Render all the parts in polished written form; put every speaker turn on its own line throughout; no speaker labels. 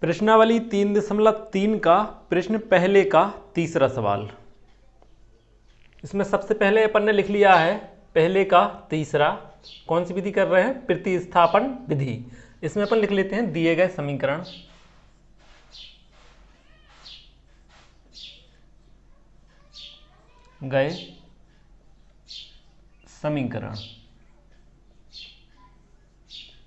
प्रश्नावली 3.3 का प्रश्न पहले का तीसरा सवाल। इसमें सबसे पहले अपन ने लिख लिया है पहले का तीसरा। कौन सी विधि कर रहे हैं? प्रतिस्थापन विधि। इसमें अपन लिख लेते हैं दिए गए समीकरण,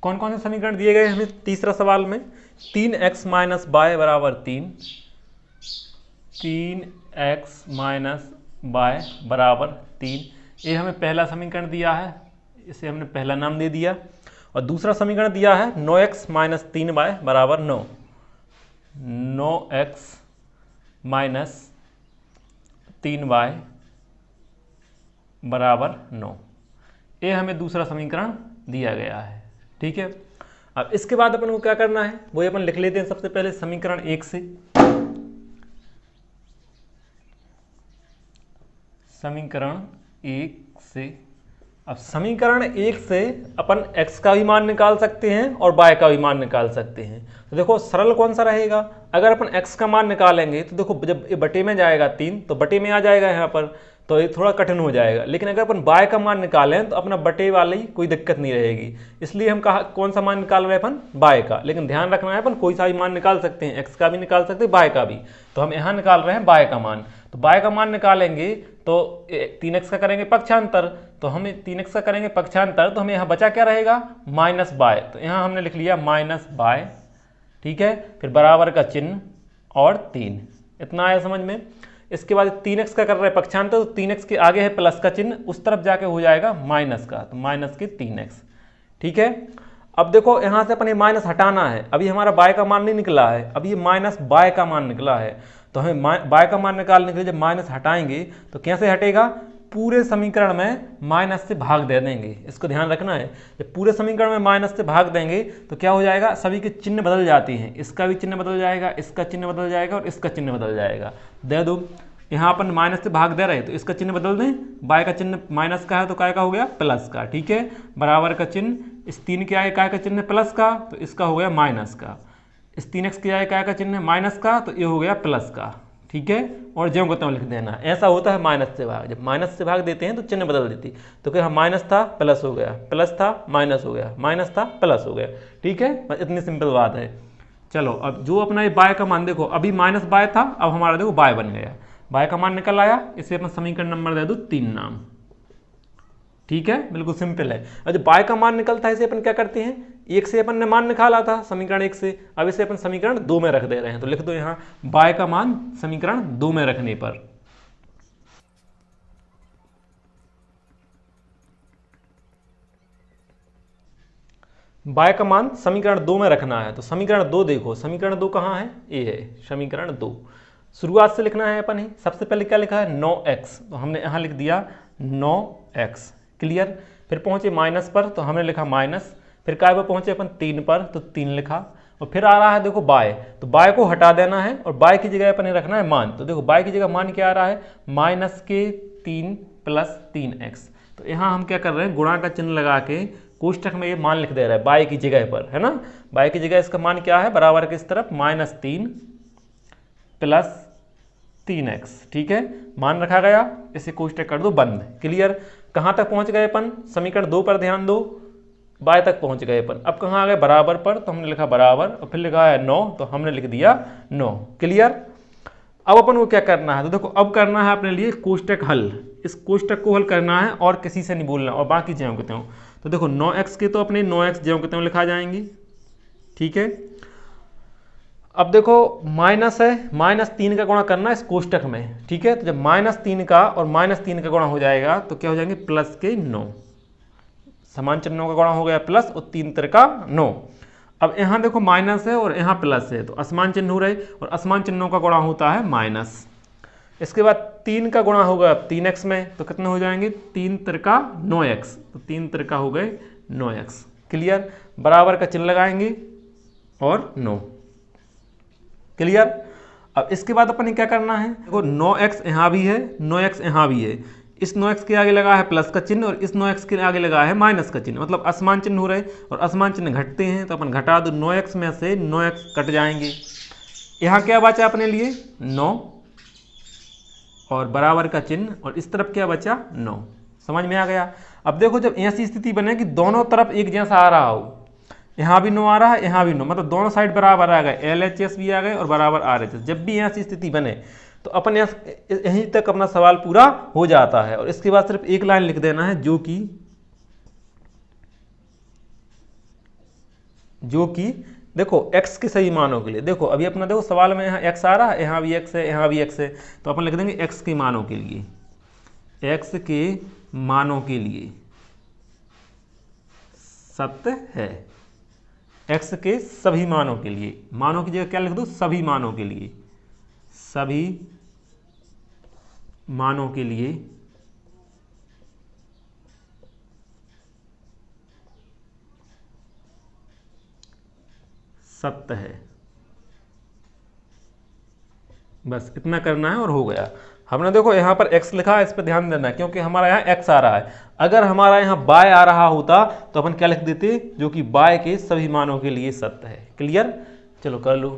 कौन कौन से समीकरण दिए गए हमें तीसरा सवाल में? 3x माइनस वाई बराबर 3, 3x माइनस वाई बराबर 3, ये हमें पहला समीकरण दिया है, इसे हमने पहला नाम दे दिया। और दूसरा समीकरण दिया है 9x माइनस 3y बराबर 9, 9x माइनस 3y बराबर 9, ये हमें दूसरा समीकरण दिया गया है। ठीक है, अब इसके बाद अपन को क्या करना है वो अपन लिख लेते हैं सबसे पहले समीकरण 1 से। समीकरण 1 से, अब समीकरण 1 से अपन x का भी मान निकाल सकते हैं और y का भी मान निकाल सकते हैं। तो देखो सरल कौन सा रहेगा? अगर अपन x का मान निकालेंगे तो देखो जब ये बटे में जाएगा 3 तो बटे में आ जाएगा यहाँ पर, तो ये थोड़ा कठिन हो जाएगा। लेकिन अगर अपन y का मान निकालें तो अपना बटे वाली कोई दिक्कत नहीं रहेगी। इसलिए हम कौन सा मान निकाल रहे हैं अपन? y का। लेकिन ध्यान रखना है अपन कोई सा भी मान निकाल सकते हैं, x का भी निकाल सकते हैं, y का भी। तो हम यहाँ निकाल रहे हैं y का मान। तो y का मान निकालेंगे तो 3x का करेंगे पक्षांतर, तो हमें 3x का करेंगे पक्षांतर, तो हमें यहाँ बचा क्या रहेगा? Minus y। तो यहाँ हमने लिख लिया माइनस y। ठीक है, फिर बराबर का चिन्ह और 3, इतना आया समझ में। इसके बाद 3x का कर रहे हैं पक्षांतर, तो 3x के आगे है प्लस का चिन्ह, उस तरफ जाके हो जाएगा माइनस का, तो माइनस के 3x। ठीक है, अब देखो यहाँ से अपन ये माइनस हटाना है। अभी हमारा y का मान नहीं निकला है, अभी ये माइनस y का मान निकला है। तो हमें y का मान निकालने के लिए जब माइनस हटाएंगे तो कैसे हटेगा? पूरे समीकरण में माइनस से भाग दे देंगे। इसको ध्यान रखना है, जब पूरे समीकरण में माइनस से भाग देंगे तो क्या हो जाएगा? सभी के चिन्ह बदल जाते हैं, इसका भी चिन्ह बदल जाएगा, इसका चिन्ह बदल जाएगा और इसका चिन्ह बदल जाएगा। दे दो, यहाँ अपन माइनस से भाग दे रहे हैं तो इसका चिन्ह बदल दें, y का चिन्ह माइनस का है तो काय का हो गया? प्लस का। ठीक है, बराबर का चिन्ह, इस 3 के आगे काय का चिन्ह प्लस का, तो इसका हो गया माइनस का। इस 3x के आगे काय का चिन्ह माइनस का, तो ये हो गया प्लस का। ठीक है, और ज्यों को त्यों लिख देना। ऐसा होता है माइनस से भाग, जब माइनस से भाग देते हैं तो चिन्ह बदल देती। तो क्या माइनस था प्लस हो गया, प्लस था माइनस हो गया, माइनस था प्लस हो गया। ठीक है, बस इतनी सिंपल बात है। चलो अब जो अपना ये y का मान देखो, अभी माइनस y था, अब हमारा देखो y बन गया, y का मान निकल आया। इसे अपना समीकरण नंबर दे दो 3 नाम। ठीक है, बिल्कुल सिंपल है। और जब y का मान निकलता है इसे अपन क्या करते हैं? 1 से अपन ने मान निकाला था समीकरण 1 से, अब इसे अपन समीकरण 2 में रख दे रहे हैं। तो लिख दो यहाँ y का मान समीकरण 2 में रखने पर y का मान समीकरण 2 में रखना है। तो समीकरण 2 देखो, समीकरण 2 कहाँ है? ये है समीकरण 2। शुरुआत से लिखना है अपन ही। सबसे पहले क्या लिखा है? 9x, तो हमने यहाँ लिख दिया 9x। क्लियर, फिर पहुंचे माइनस पर तो हमने लिखा माइनस, फिर काय पर पहुंचे अपन 3 पर तो 3 लिखा, और फिर आ रहा है देखो y, तो y को हटा देना है और y की जगह अपन ने रखना है मान। तो देखो y की जगह मान क्या आ रहा है? माइनस के 3 प्लस 3x। तो यहाँ हम क्या कर रहे हैं? गुणा का चिन्ह लगा के कोष्टक में ये मान लिख दे रहा है y की जगह पर, है ना। y की जगह इसका मान क्या है? बराबर के इस तरफ माइनस 3 प्लस 3x। ठीक है, मान रखा गया, इसे कोष्टक कर दो बंद। क्लियर, कहाँ तक पहुँच गए अपन? समीकरण 2 पर ध्यान दो, y तक पहुँच गए अपन। अब कहाँ आ गए? बराबर पर, तो हमने लिखा बराबर और फिर लिखा है 9, तो हमने लिख दिया 9। क्लियर, अब अपन को क्या करना है? तो देखो अब करना है अपने लिए कोष्टक हल। इस कोष्टक को हल करना है और किसी से नहीं बोलना, और बाकी ज्यों के त्यों। तो देखो 9x के तो अपने 9x ज्यों के त्यों लिखा जाएंगे। ठीक है, अब देखो माइनस है, माइनस 3 का गुणा करना है इस कोष्टक में। ठीक है, तो जब माइनस 3 का और माइनस 3 का गुणा हो जाएगा तो क्या हो जाएंगे? प्लस के 9, समान चिन्हों का गुणा हो गया प्लस और 3 3 9। अब यहाँ देखो माइनस है और यहाँ प्लस है, तो असमान चिन्ह हो रहे, और असमान चिन्हों का गुणा होता है माइनस। इसके बाद 3 का गुणा होगा 3x में, तो कितने हो जाएंगे? 3 3 9x, तो 3 3 हो गए 9x। क्लियर, बराबर का चिन्ह लगाएंगे और 9। क्लियर, अब इसके बाद अपन ने क्या करना है? देखो 9x यहाँ भी है, 9x यहाँ भी है, इस 9x के आगे लगा है प्लस का चिन्ह और इस 9x के आगे लगा है माइनस का चिन्ह, मतलब असमान चिन्ह हो रहे और असमान चिन्ह घटते हैं, तो अपन घटा दो 9x में से 9x कट जाएंगे। यहाँ क्या बचा अपने लिए 9 और बराबर का चिन्ह, और इस तरफ क्या बचा 9। समझ में आ गया। अब देखो जब ऐसी स्थिति बने कि दोनों तरफ एक जैसा आ रहा हो, यहाँ भी 9 आ रहा है यहाँ भी 9, मतलब दोनों साइड बराबर आ गए, LHS भी आ गए और बराबर RHS। जब भी ऐसी स्थिति बने तो अपन यहीं तक अपना सवाल पूरा हो जाता है। और इसके बाद सिर्फ एक लाइन लिख देना है, जो कि देखो x के सही मानों के लिए। देखो अभी अपना देखो सवाल में यहाँ x आ रहा है, यहाँ भी x है, यहाँ भी x है, तो अपन लिख देंगे x के मानों के लिए, x के मानों के लिए सत्य है। x के सभी मानों के लिए, मानों की जगह क्या लिख दो, सभी मानों के लिए, सभी मानों के लिए सत्य है। बस इतना करना है और हो गया। हमने देखो यहाँ पर x लिखा है, इस पर ध्यान देना है क्योंकि हमारा यहाँ x आ रहा है। अगर हमारा यहाँ y आ रहा होता तो अपन क्या लिख देते, जो कि y के सभी मानों के लिए सत्य है। क्लियर, चलो कर लो।